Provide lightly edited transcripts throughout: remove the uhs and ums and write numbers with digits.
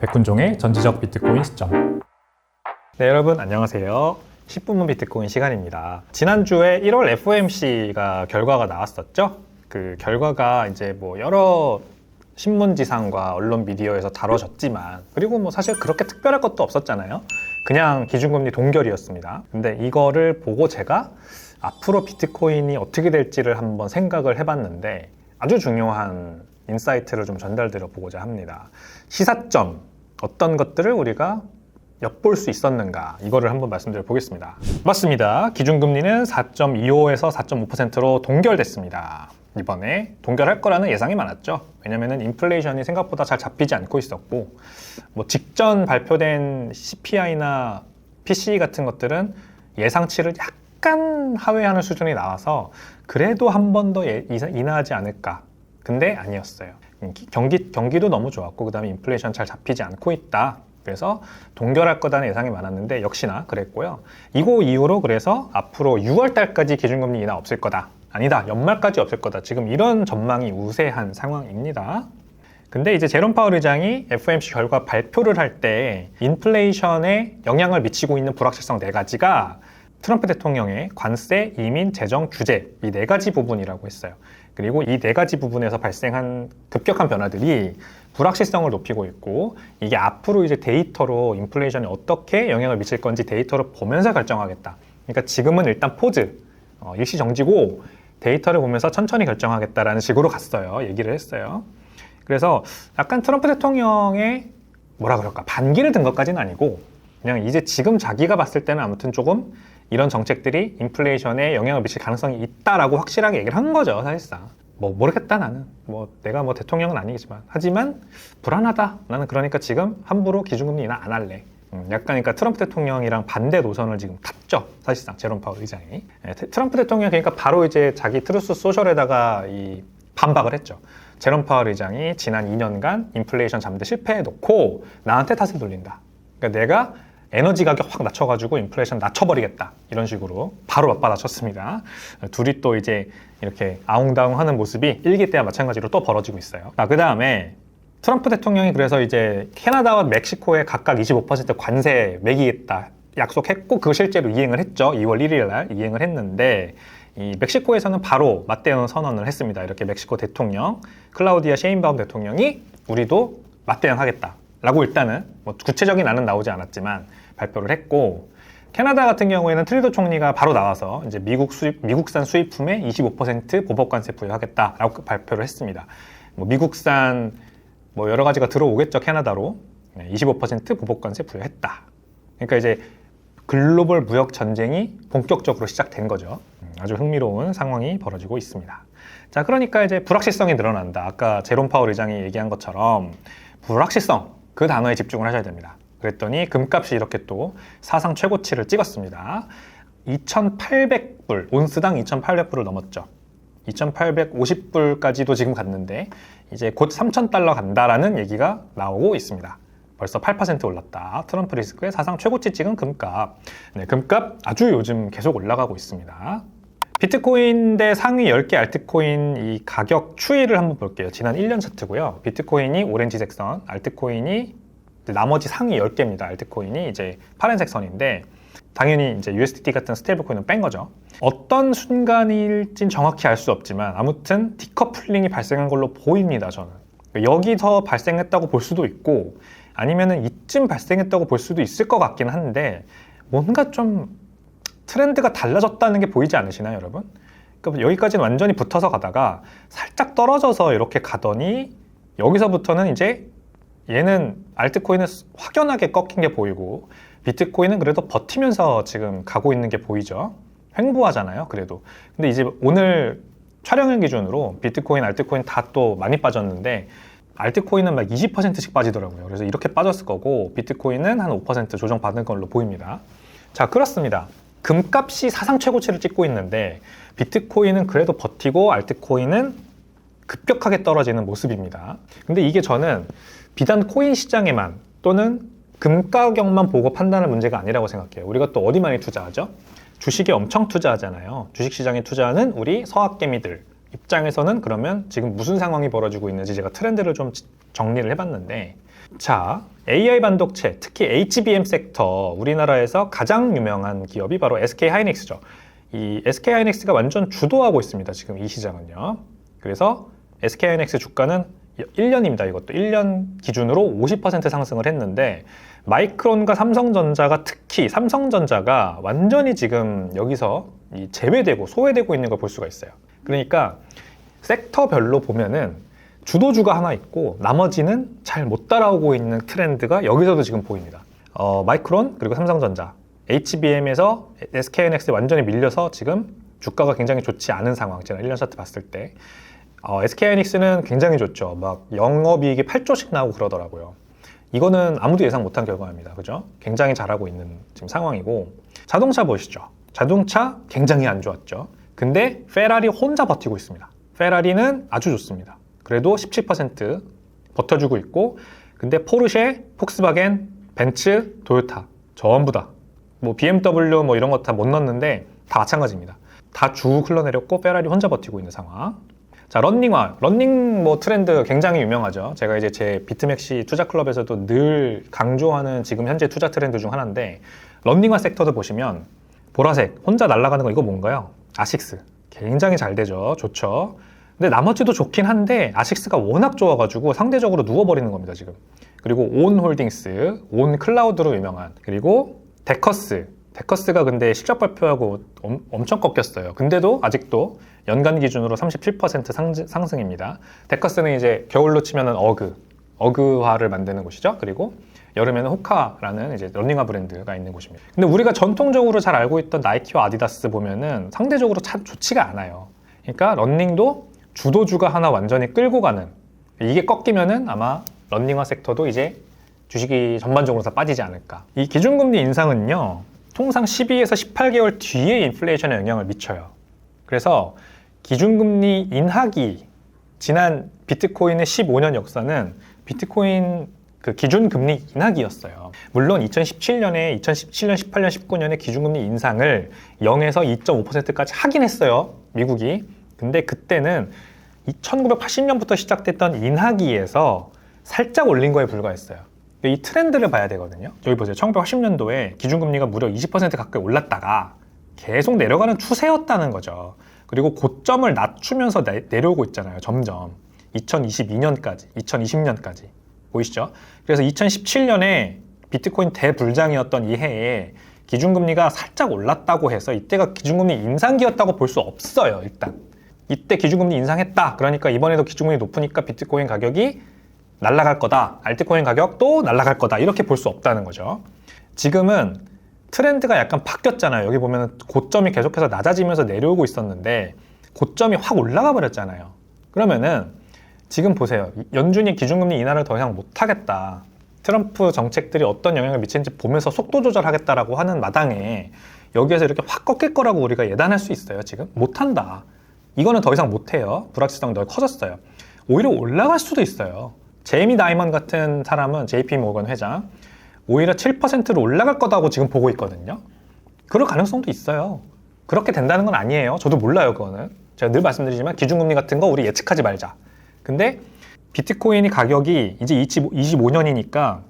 백훈종의 전지적 비트코인 시점. 네, 여러분 안녕하세요. 10분문 비트코인 시간입니다. 지난주에 1월 FOMC가 결과가 나왔었죠. 그 결과가 이제 뭐 여러 신문지상과 언론 미디어에서 다뤄졌지만, 그리고 뭐 사실 그렇게 특별할 것도 없었잖아요. 그냥 기준금리 동결이었습니다. 근데 이거를 보고 제가 앞으로 비트코인이 어떻게 될지를 한번 생각을 해봤는데, 아주 중요한 인사이트를 좀 전달드려 보고자 합니다. 시사점, 어떤 것들을 우리가 엿볼 수 있었는가, 이거를 한번 말씀드려 보겠습니다. 맞습니다. 기준금리는 4.25에서 4.5%로 동결됐습니다. 이번에 동결할 거라는 예상이 많았죠. 왜냐면은 인플레이션이 생각보다 잘 잡히지 않고 있었고, 뭐 직전 발표된 CPI나 PCE 같은 것들은 예상치를 약간 하회하는 수준이 나와서 그래도 한 번 더 인하하지 않을까. 근데 아니었어요. 경기도 너무 좋았고, 그 다음에 인플레이션 잘 잡히지 않고 있다. 그래서 동결할 거라는 예상이 많았는데 역시나 그랬고요. 이거 이후로 그래서 앞으로 6월 달까지 기준금리 인하 없을 거다. 아니다, 연말까지 없을 거다. 지금 이런 전망이 우세한 상황입니다. 근데 이제 제롬 파월 의장이 FOMC 결과 발표를 할 때 인플레이션에 영향을 미치고 있는 불확실성 4가지가 트럼프 대통령의 관세, 이민, 재정, 규제, 이 4가지 부분이라고 했어요. 그리고 이 4가지 부분에서 발생한 급격한 변화들이 불확실성을 높이고 있고, 이게 앞으로 이제 데이터로 인플레이션이 어떻게 영향을 미칠 건지 데이터를 보면서 결정하겠다. 그러니까 지금은 일단 포즈, 일시 정지고 데이터를 보면서 천천히 결정하겠다라는 식으로 갔어요. 얘기를 했어요. 그래서 약간 트럼프 대통령의 뭐라 그럴까, 반기를 든 것까지는 아니고, 그냥 이제 지금 자기가 봤을 때는 아무튼 조금 이런 정책들이 인플레이션에 영향을 미칠 가능성이 있다라고 확실하게 얘기를 한 거죠, 사실상. 뭐 모르겠다, 나는. 뭐 내가 뭐 대통령은 아니겠지만. 하지만 불안하다. 나는 그러니까 지금 함부로 기준금리 인하 안 할래. 약간 그러니까 트럼프 대통령이랑 반대 노선을 지금 탔죠, 사실상 제롬 파월 의장이. 트럼프 대통령이 그러니까 바로 이제 자기 트루스 소셜에다가 이 반박을 했죠. 제롬 파월 의장이 지난 2년간 인플레이션 잡는데 실패해놓고 나한테 탓을 돌린다. 그러니까 내가 에너지 가격 확 낮춰가지고 인플레이션 낮춰버리겠다, 이런 식으로 바로 맞받아쳤습니다. 둘이 또 이제 이렇게 아웅다웅 하는 모습이 일기 때와 마찬가지로 또 벌어지고 있어요. 그 다음에 트럼프 대통령이 그래서 이제 캐나다와 멕시코에 각각 25% 관세 매기겠다 약속했고, 그거 실제로 이행을 했죠. 2월 1일 날 이행을 했는데, 이 멕시코에서는 바로 맞대응 선언을 했습니다. 이렇게 멕시코 대통령 클라우디아 셰인바움 대통령이 우리도 맞대응하겠다 라고 일단은 뭐 구체적인 안은 나오지 않았지만 발표를 했고, 캐나다 같은 경우에는 트리도 총리가 바로 나와서 이제 미국산 수입품에 25% 보복관세 부여하겠다라고 발표를 했습니다. 뭐 미국산 뭐 여러 가지가 들어오겠죠, 캐나다로. 25% 보복관세 부여했다. 그러니까 이제 글로벌 무역 전쟁이 본격적으로 시작된 거죠. 아주 흥미로운 상황이 벌어지고 있습니다. 자, 그러니까 이제 불확실성이 늘어난다. 아까 제롬 파월 의장이 얘기한 것처럼 불확실성, 그 단어에 집중을 하셔야 됩니다. 그랬더니 금값이 이렇게 또 사상 최고치를 찍었습니다. 2,800불, 온스당 2,800불을 넘었죠. 2,850불까지도 지금 갔는데 이제 곧 3,000달러 간다라는 얘기가 나오고 있습니다. 벌써 8% 올랐다. 트럼프 리스크의 사상 최고치 찍은 금값. 네, 금값 아주 요즘 계속 올라가고 있습니다. 비트코인 대 상위 10개 알트코인 이 가격 추이를 한번 볼게요. 지난 1년 차트고요. 비트코인이 오렌지색 선, 알트코인이 나머지 상위 10개입니다. 알트코인이 이제 파란색 선인데, 당연히 이제 USDT 같은 스테이블 코인은 뺀 거죠. 어떤 순간일진 정확히 알 수 없지만 아무튼 디커플링이 발생한 걸로 보입니다, 저는. 여기서 발생했다고 볼 수도 있고, 아니면은 이쯤 발생했다고 볼 수도 있을 것 같긴 한데, 뭔가 좀 트렌드가 달라졌다는 게 보이지 않으시나요, 여러분? 그러니까 여기까지는 완전히 붙어서 가다가 살짝 떨어져서 이렇게 가더니, 여기서부터는 이제 얘는 알트코인은 확연하게 꺾인 게 보이고, 비트코인은 그래도 버티면서 지금 가고 있는 게 보이죠. 횡보하잖아요, 그래도. 근데 이제 오늘 촬영일 기준으로 비트코인, 알트코인 다 또 많이 빠졌는데, 알트코인은 막 20%씩 빠지더라고요. 그래서 이렇게 빠졌을 거고, 비트코인은 한 5% 조정받은 걸로 보입니다. 자, 그렇습니다. 금값이 사상 최고치를 찍고 있는데 비트코인은 그래도 버티고 알트코인은 급격하게 떨어지는 모습입니다. 근데 이게 저는 비단 코인 시장에만 또는 금 가격만 보고 판단할 문제가 아니라고 생각해요. 우리가 또 어디 많이 투자하죠? 주식에 엄청 투자하잖아요. 주식시장에 투자하는 우리 서학개미들, 입장에서는 그러면 지금 무슨 상황이 벌어지고 있는지 제가 트렌드를 좀 정리를 해봤는데, 자, AI 반도체, 특히 HBM 섹터, 우리나라에서 가장 유명한 기업이 바로 SK 하이닉스죠. 이 SK 하이닉스가 완전 주도하고 있습니다. 지금 이 시장은요. 그래서 SK 하이닉스 주가는 1년입니다. 이것도 1년 기준으로 50% 상승을 했는데, 마이크론과 삼성전자가, 특히 삼성전자가 완전히 지금 여기서 제외되고 소외되고 있는 걸 볼 수가 있어요. 그러니까 섹터별로 보면은 주도주가 하나 있고 나머지는 잘 못 따라오고 있는 트렌드가 여기서도 지금 보입니다. 마이크론 그리고 삼성전자, HBM에서 SK하이닉스에 완전히 밀려서 지금 주가가 굉장히 좋지 않은 상황. 제가 1년 차트 봤을 때 SK하이닉스는 굉장히 좋죠. 막 영업이익이 8조씩 나오고 그러더라고요. 이거는 아무도 예상 못한 결과입니다. 그죠? 굉장히 잘하고 있는 지금 상황이고, 자동차 보시죠. 자동차 굉장히 안 좋았죠. 근데 페라리 혼자 버티고 있습니다. 페라리는 아주 좋습니다. 그래도 17% 버텨주고 있고, 근데 포르쉐, 폭스바겐, 벤츠, 도요타 전부 다 뭐 BMW 뭐 이런 거 다 못 넣었는데 다 마찬가지입니다. 다 쭉 흘러내렸고 페라리 혼자 버티고 있는 상황. 자, 런닝 뭐 트렌드 굉장히 유명하죠. 제가 이제 제 비트맥시 투자 클럽에서도 늘 강조하는 지금 현재 투자 트렌드 중 하나인데, 런닝화 섹터도 보시면 보라색 혼자 날아가는 거 이거 뭔가요? 아식스. 굉장히 잘 되죠. 좋죠. 근데 나머지도 좋긴 한데 아식스가 워낙 좋아가지고 상대적으로 누워버리는 겁니다, 지금. 그리고 온 홀딩스, 온 클라우드로 유명한, 그리고 데커스가 근데 실적 발표하고 엄청 꺾였어요. 근데도 아직도 연간 기준으로 37% 상승입니다. 데커스는 이제 겨울로 치면은 어그화를 만드는 곳이죠. 그리고 여름에는 호카라는 이제 러닝화 브랜드가 있는 곳입니다. 근데 우리가 전통적으로 잘 알고 있던 나이키와 아디다스 보면은 상대적으로 참 좋지가 않아요. 그러니까 러닝도 주도주가 하나 완전히 끌고 가는, 이게 꺾이면은 아마 러닝화 섹터도 이제 주식이 전반적으로 다 빠지지 않을까. 이 기준금리 인상은요, 통상 12에서 18개월 뒤에 인플레이션에 영향을 미쳐요. 그래서 기준금리 인하기, 지난 비트코인의 15년 역사는 비트코인 그 기준금리 인하기였어요. 물론 2017년, 18년, 19년에 기준금리 인상을 0에서 2.5%까지 하긴 했어요, 미국이. 근데 그때는 1980년부터 시작됐던 인하기에서 살짝 올린 거에 불과했어요. 이 트렌드를 봐야 되거든요. 여기 보세요. 1980년도에 기준금리가 무려 20% 가까이 올랐다가 계속 내려가는 추세였다는 거죠. 그리고 고점을 낮추면서 내려오고 있잖아요. 점점 2022년까지, 2020년까지 보이시죠? 그래서 2017년에 비트코인 대불장이었던 이 해에 기준금리가 살짝 올랐다고 해서 이때가 기준금리 인상기였다고 볼 수 없어요. 일단 이때 기준금리 인상했다, 그러니까 이번에도 기준금리 높으니까 비트코인 가격이 날아갈 거다, 알트코인 가격도 날아갈 거다, 이렇게 볼 수 없다는 거죠. 지금은 트렌드가 약간 바뀌었잖아요. 여기 보면 고점이 계속해서 낮아지면서 내려오고 있었는데 고점이 확 올라가 버렸잖아요. 그러면은 지금 보세요. 연준이 기준금리 인하를 더 이상 못하겠다, 트럼프 정책들이 어떤 영향을 미치는지 보면서 속도 조절하겠다라고 하는 마당에 여기에서 이렇게 확 꺾일 거라고 우리가 예단할 수 있어요. 지금 못한다, 이거는 더 이상 못해요. 불확실성이 너무 커졌어요. 오히려 올라갈 수도 있어요. 제이미 다이먼 같은 사람은, JP 모건 회장, 오히려 7%로 올라갈 거다고 지금 보고 있거든요. 그럴 가능성도 있어요. 그렇게 된다는 건 아니에요. 저도 몰라요, 그거는. 제가 늘 말씀드리지만 기준금리 같은 거 우리 예측하지 말자. 근데 비트코인이 가격이 이제 25년이니까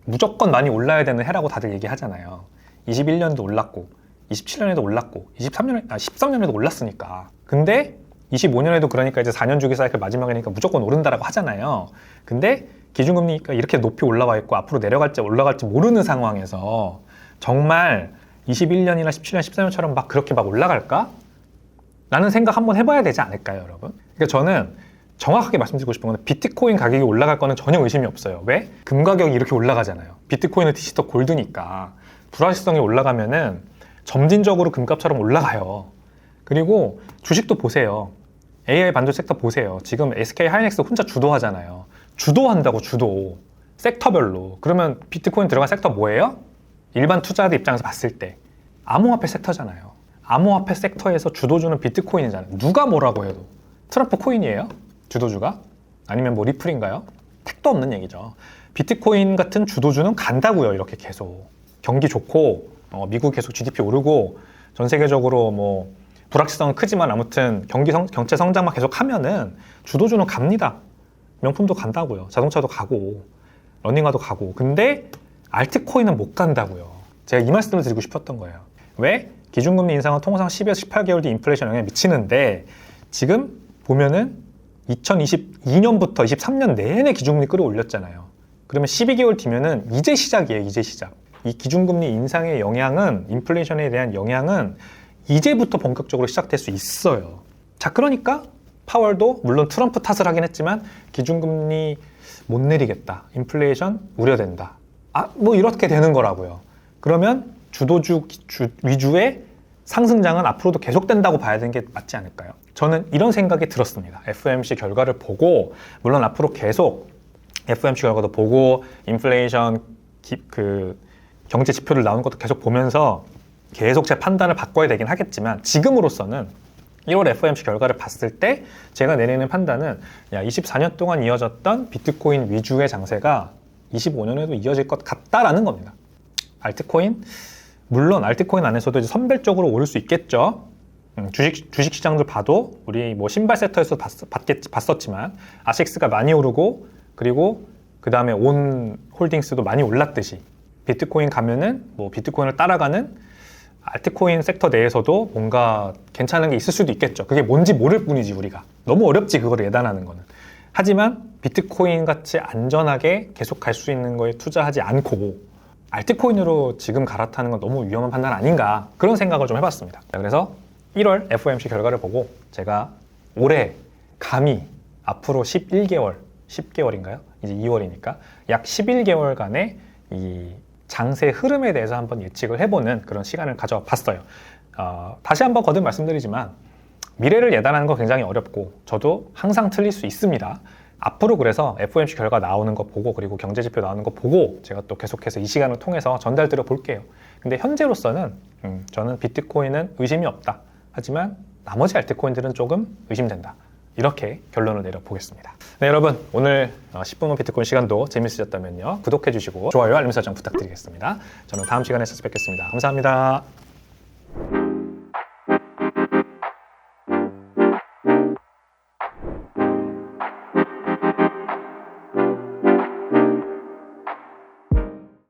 무조건 많이 올라야 되는 해라고 다들 얘기하잖아요. 21년에도 올랐고 27년에도 올랐고 13년에도 올랐으니까. 근데 25년에도 그러니까 이제 4년 주기 사이클 마지막이니까 무조건 오른다라고 하잖아요. 근데 기준금리가 이렇게 높이 올라와 있고 앞으로 내려갈지 올라갈지 모르는 상황에서 정말 21년이나 17년, 14년처럼 막 그렇게 막 올라갈까? 라는 생각 한번 해봐야 되지 않을까요, 여러분? 그러니까 저는 정확하게 말씀드리고 싶은 건 비트코인 가격이 올라갈 거는 전혀 의심이 없어요. 왜? 금 가격이 이렇게 올라가잖아요. 비트코인은 디지털 골드니까 불확실성이 올라가면은 점진적으로 금값처럼 올라가요. 그리고 주식도 보세요. AI 반도체 섹터 보세요. 지금 SK 하이닉스 혼자 주도하잖아요. 주도한다고, 주도. 섹터별로. 그러면 비트코인 들어간 섹터 뭐예요? 일반 투자자들 입장에서 봤을 때 암호화폐 섹터잖아요. 암호화폐 섹터에서 주도주는 비트코인이잖아요. 누가 뭐라고 해도. 트럼프 코인이에요? 주도주가? 아니면 뭐 리플인가요? 택도 없는 얘기죠. 비트코인 같은 주도주는 간다고요. 이렇게 계속. 경기 좋고 미국 계속 GDP 오르고 전 세계적으로 뭐 불확실성은 크지만 아무튼 경제 성장만 계속 하면은 주도주는 갑니다. 명품도 간다고요. 자동차도 가고 러닝화도 가고. 근데 알트코인은 못 간다고요. 제가 이 말씀을 드리고 싶었던 거예요. 왜? 기준금리 인상은 통상 12에서 18개월 뒤 인플레이션 영향을 미치는데 지금 보면은 2022년부터 23년 내내 기준금리 끌어올렸잖아요. 그러면 12개월 뒤면은 이제 시작이에요. 이제 시작. 이 기준금리 인상의 영향은, 인플레이션에 대한 영향은 이제부터 본격적으로 시작될 수 있어요. 자, 그러니까 파월도 물론 트럼프 탓을 하긴 했지만 기준금리 못 내리겠다. 인플레이션 우려된다. 뭐 이렇게 되는 거라고요. 그러면 주도주 위주의 상승장은 앞으로도 계속된다고 봐야 되는 게 맞지 않을까요? 저는 이런 생각이 들었습니다. FOMC 결과를 보고, 물론 앞으로 계속 FOMC 결과도 보고 인플레이션 그 경제 지표를 나오는 것도 계속 보면서 계속 제 판단을 바꿔야 되긴 하겠지만 지금으로서는 1월 FOMC 결과를 봤을 때 제가 내리는 판단은 24년 동안 이어졌던 비트코인 위주의 장세가 25년에도 이어질 것 같다라는 겁니다. 알트코인? 물론 알트코인 안에서도 이제 선별적으로 오를 수 있겠죠. 주식 시장들 봐도 우리 뭐 신발 세터에서 봤었지만 아식스가 많이 오르고 그리고 그 다음에 온 홀딩스도 많이 올랐듯이 비트코인 가면은 뭐 비트코인을 따라가는 알트코인 섹터 내에서도 뭔가 괜찮은 게 있을 수도 있겠죠. 그게 뭔지 모를 뿐이지 우리가. 너무 어렵지 그거를 예단하는 거는. 하지만 비트코인 같이 안전하게 계속 갈 수 있는 거에 투자하지 않고 알트코인으로 지금 갈아타는 건 너무 위험한 판단 아닌가 그런 생각을 좀 해봤습니다. 그래서 1월 FOMC 결과를 보고 제가 올해 감히 앞으로 10개월인가요? 이제 2월이니까 약 11개월간의 이 장세 흐름에 대해서 한번 예측을 해보는 그런 시간을 가져봤어요. 다시 한번 거듭 말씀드리지만 미래를 예단하는 거 굉장히 어렵고 저도 항상 틀릴 수 있습니다. 앞으로 그래서 FOMC 결과 나오는 거 보고 그리고 경제지표 나오는 거 보고 제가 또 계속해서 이 시간을 통해서 전달드려 볼게요. 근데 현재로서는 저는 비트코인은 의심이 없다. 하지만 나머지 알트코인들은 조금 의심된다. 이렇게 결론을 내려보겠습니다. 네, 여러분 오늘 10분만 비트코인 시간도 재밌으셨다면요. 구독해주시고 좋아요, 알림 설정 부탁드리겠습니다. 저는 다음 시간에 찾아뵙겠습니다. 감사합니다.